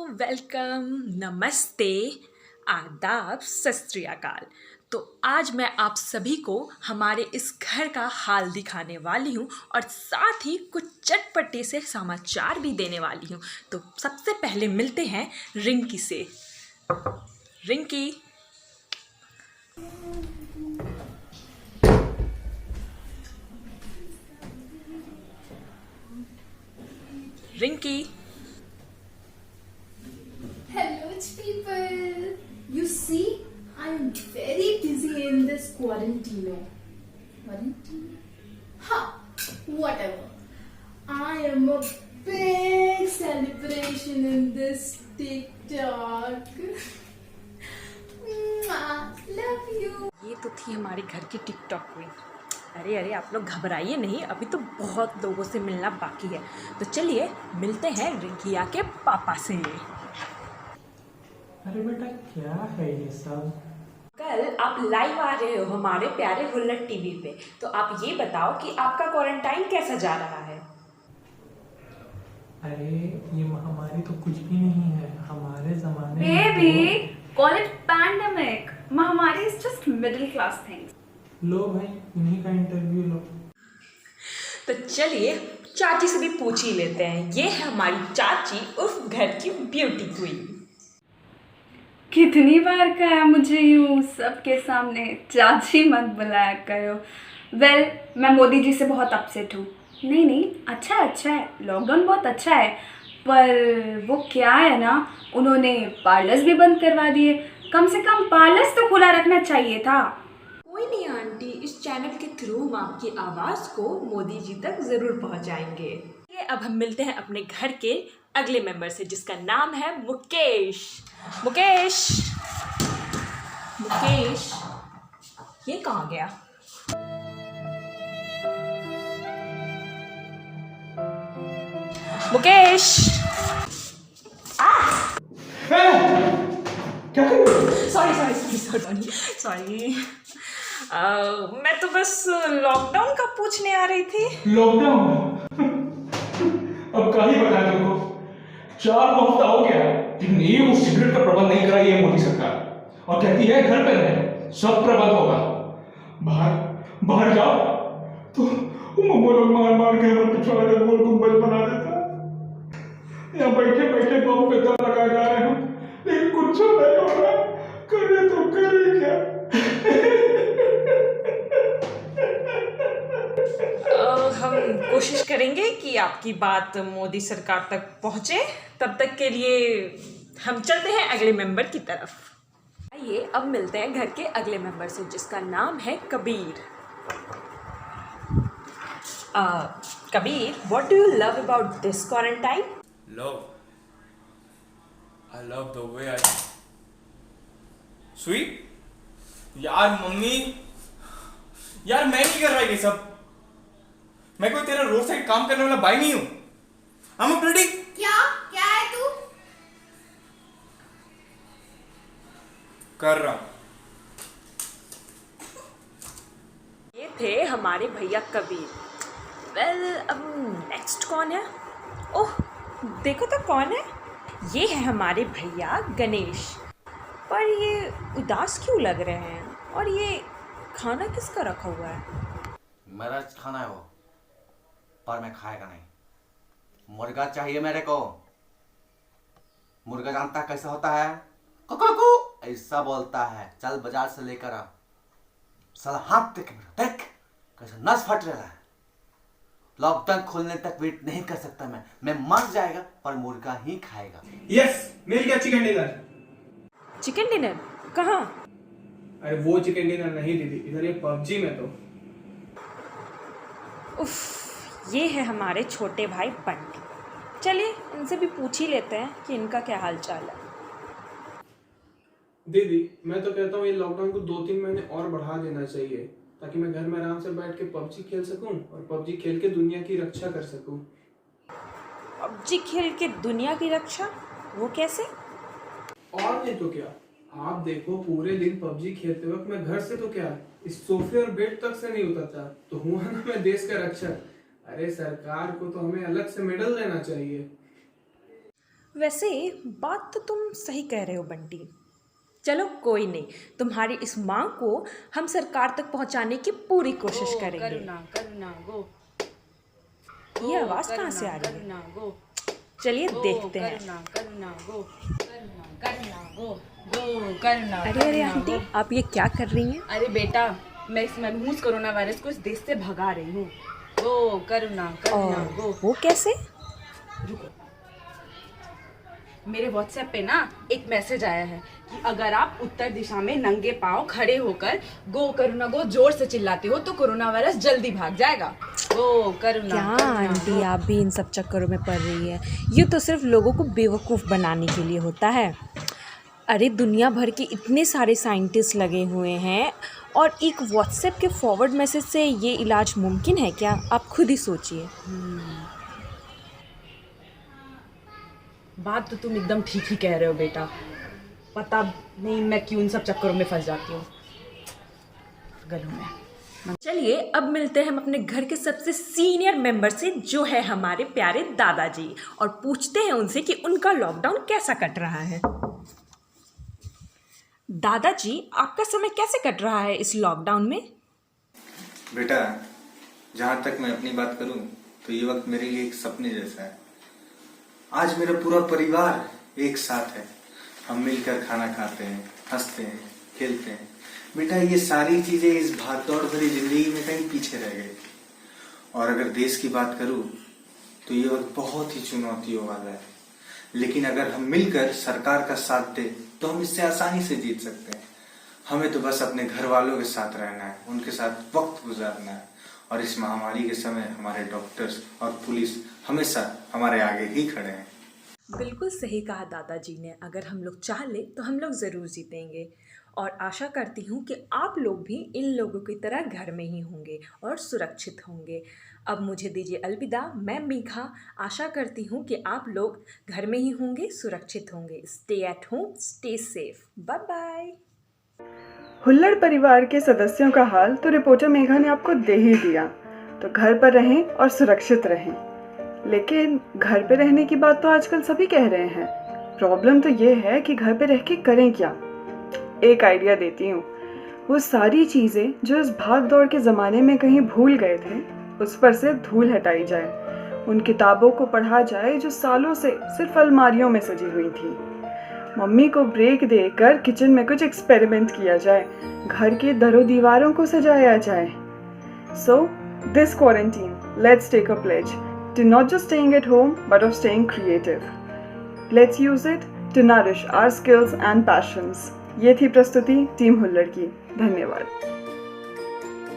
Welcome, नमस्ते, आदाब, सत श्री अकाल। तो आज मैं आप सभी को हमारे इस घर का हाल दिखाने वाली हूँ और साथ ही कुछ चटपटे से समाचार भी देने वाली हूँ। तो सबसे पहले मिलते हैं रिंकी से। Rinki, Rinki, Hello, people. You see, I'm very busy in this quarantine. Quarantine? Ha! Whatever. I am a big celebration in this TikTok. Mwah. Love you. ये तो थी हमारे घर की टिकटॉक क्वीन। अरे आप लोग घबराइए नहीं, अभी तो बहुत लोगों से मिलना बाकी है। तो चलिए मिलते हैं रिंकिया के पापा से। अरे बेटा, क्या है ये सब? कल आप लाइव आ रहे हो हमारे प्यारे हुल्लड़ टीवी पे, तो आप ये बताओ कि आपका क्वारंटाइन कैसा जा रहा है। अरे ये महामारी तो कुछ भी नहीं है हमारे जमाने में। Baby, call it pandemic. Mahamari is just middle class things. लो भाई, इन्हीं का इंटरव्यू लो। तो चलिए चाची से भी पूछ ही लेते हैं। ये है हमारी चाची उर्फ घर की ब्यूटी क्वीन। कितनी बार कहा मुझे यूं सबके सामने चाची मत बुलाया करो। वेल, मैं मोदी जी से बहुत अपसेट हूँ। नहीं, अच्छा है, लॉकडाउन बहुत अच्छा है, पर वो क्या है ना, उन्होंने पार्लर्स भी बंद करवा दिए। कम से कम पार्लर्स तो खुला रखना चाहिए था। कोई नहीं आंटी, इस चैनल के थ्रू हम आपकी आवाज़ को मोदी जी तक ज़रूर पहुंचाएंगे। ये अब हम मिलते हैं अपने घर के अगले मेंबर से, जिसका नाम है मुकेश। मुकेश, ये कहाँ गया? मुकेश, क्या कर रहे हो? सॉरी। मैं तो बस लॉकडाउन का पूछने आ रही थी। लॉकडाउन? अब क्या ही बताएं तुमको। 4 हफ्ता हो गया लेकिन ये वो सिगरेट का प्रबंध नहीं कराई है मोदी सरकार, और कहती है घर पे रहे, सब प्रबंध होगा। बाहर जाओ तो मम्मा लोग मार के हमारे पिछवाड़े का गोल गुंबद बना देता। यहाँ बैठे बहु पे दम लगा जा रहे हैं, लेकिन कुछ नहीं हो रहा। करे तो करे क्या? हम कोशिश करेंगे कि आपकी बात मोदी सरकार तक पहुंचे। तब तक के लिए हम चलते हैं अगले मेंबर की तरफ। आइए अब मिलते हैं घर के अगले मेंबर से, जिसका नाम है Kabir. Kabir, what do you love about this quarantine? Love. I love the way I. Sweet? यार मम्मी, यार मैं नहीं कर रहा ये सब। मैं कोई तेरा रोड साइड काम करने वाला भाई नहीं हूं। I'm a pretty. क्या है तू? कर रहा हूं। ये थे हमारे भैया कबीर। वेल, अब नेक्स्ट कौन है? ओह, देखो तो कौन है। ये है हमारे भैया गणेश। पर ये उदास क्यों लग रहे हैं? और ये खाना किसका रखा हुआ है? मेरा खाना है वो, पर मैं खाएगा नहीं। मुर्गा चाहिए मेरे को। मुर्गा जानता है कैसा होता है? कुकू ऐसा बोलता है। चल बाजार से लेकर आ। साला हाथ देख मेरा, देख कैसा नस फट रहा है। लॉकडाउन खोलने तक वेट नहीं कर सकता मैं मर जाएगा पर मुर्गा ही खाएगा। यस, मिल गया चिकन डिनर। चिकन डिनर कहाँ? अरे वो चिकन डिनर नहीं दीदी, इधर ये पबजी में तो। उफ, ये है हमारे छोटे भाई बंटी। चलिए इनसे भी पूछ ही लेते हैं कि इनका क्या हाल चाल है। दीदी, मैं तो कहता हूँ ये लॉकडाउन को 2-3 महीने और बढ़ा देना चाहिए, ताकि मैं घर में आराम से बैठ के पबजी खेल सकूं और पबजी खेल के दुनिया की रक्षा कर सकूं। पबजी खेल के दुनिया की रक्षा? वो कैसे? और नहीं तो क्या, आप देखो पूरे दिन पबजी खेलते वक्त मैं घर से तो क्या इस सोफे और बेड तक से नहीं उतरता, तो हुआ ना मैं देश का रक्षक। अरे सरकार को तो हमें अलग से मेडल देना चाहिए। वैसे बात तो तुम सही कह रहे हो बंटी। चलो कोई नहीं, तुम्हारी इस मांग को हम सरकार तक पहुंचाने की पूरी कोशिश करेंगे। करुणा करुणा गो। ये आवाज़ कहाँ से आ रही है? करुणा गो। चलिए देखते हैं। करुणा करुणा गो। करुणा करुणा गो। गो करुणा। अरे आंटी, आप ये क्या कर रही हैं? अरे बेटा, मैं इस मनहूस कोरोना वायरस को इस देश से भगा रही हूँ। गो करुणा करुणा और गो। वो कैसे? रुको, मेरे व्हाट्सएप पे ना एक मैसेज आया है कि अगर आप उत्तर दिशा में नंगे पांव खड़े होकर गो करुणा गो जोर से चिल्लाते हो तो कोरोना वायरस जल्दी भाग जाएगा। गो करुणा क्या करुणा आंटी, गो। आप भी इन सब चक्करों में पड़ रही है? ये तो सिर्फ लोगों को बेवकूफ़ बनाने के लिए होता है। अरे दुनिया भर के इतने सारे साइंटिस्ट लगे हुए हैं और एक व्हाट्सएप के फॉरवर्ड मैसेज से ये इलाज मुमकिन है क्या? आप खुद ही सोचिए। बात तो तुम एकदम ठीक ही कह रहे हो बेटा। पता नहीं मैं क्यों इन सब चक्करों में फंस जाती हूँ। गलू में। चलिए अब मिलते हैं हम अपने घर के सबसे सीनियर मेंबर से, जो है हमारे प्यारे दादाजी, और पूछते हैं उनसे कि उनका लॉकडाउन कैसा कट रहा है। दादाजी, आपका समय कैसे कट रहा है इस लॉकडाउन में? बेटा, जहाँ तक मैं अपनी बात करूं तो ये वक्त मेरे लिए एक सपने जैसा है। आज मेरा पूरा परिवार एक साथ है। हम मिलकर खाना खाते हैं, हंसते हैं, खेलते हैं। बेटा, ये सारी चीजें इस भागदौड़ भरी जिंदगी में कहीं पीछे रह गई। और अगर देश की बात करूं तो ये वक्त बहुत ही चुनौतियों वाला है, लेकिन अगर हम मिलकर सरकार का साथ दें तो हम इससे आसानी से जीत सकते हैं। हमें तो बस अपने घर वालों के साथ रहना है, उनके साथ वक्त गुजारना है, और इस महामारी के समय हमारे डॉक्टर्स और पुलिस हमेशा हमारे आगे ही खड़े हैं। बिल्कुल सही कहा दादाजी ने। अगर हम लोग चाह ले तो हम लोग ज़रूर जीतेंगे, और आशा करती हूँ कि आप लोग भी इन लोगों की तरह घर में ही होंगे और सुरक्षित होंगे। अब मुझे दीजिए अलविदा। मैं मीघा आशा करती हूँ कि आप लोग घर में ही होंगे, सुरक्षित होंगे। Stay at home, stay safe. Bye bye. हुल्लड़ परिवार के सदस्यों का हाल तो रिपोर्टर मेघा ने आपको दे ही दिया। तो घर पर रहें और सुरक्षित रहें। लेकिन घर पे रहने की बात तो आजकल सभी कह रहे हैं। प्रॉब्लम तो ये है कि घर पे रह के करें क्या। एक आइडिया देती हूँ। वो सारी चीज़ें जो इस भाग दौड़ के ज़माने में कहीं भूल गए थे, उस पर से धूल हटाई जाए। उन किताबों को पढ़ा जाए जो सालों से सिर्फ अलमारियों में सजी हुई थी। मम्मी को ब्रेक देकर किचन में कुछ एक्सपेरिमेंट किया जाए। घर के दरों दीवारों को सजाया जाए। So, this quarantine, let's take a pledge to not just staying at home, but of staying creative. Let's use it to nourish our skills and passions. ये थी प्रस्तुति टीम हुल्लड़ की। धन्यवाद।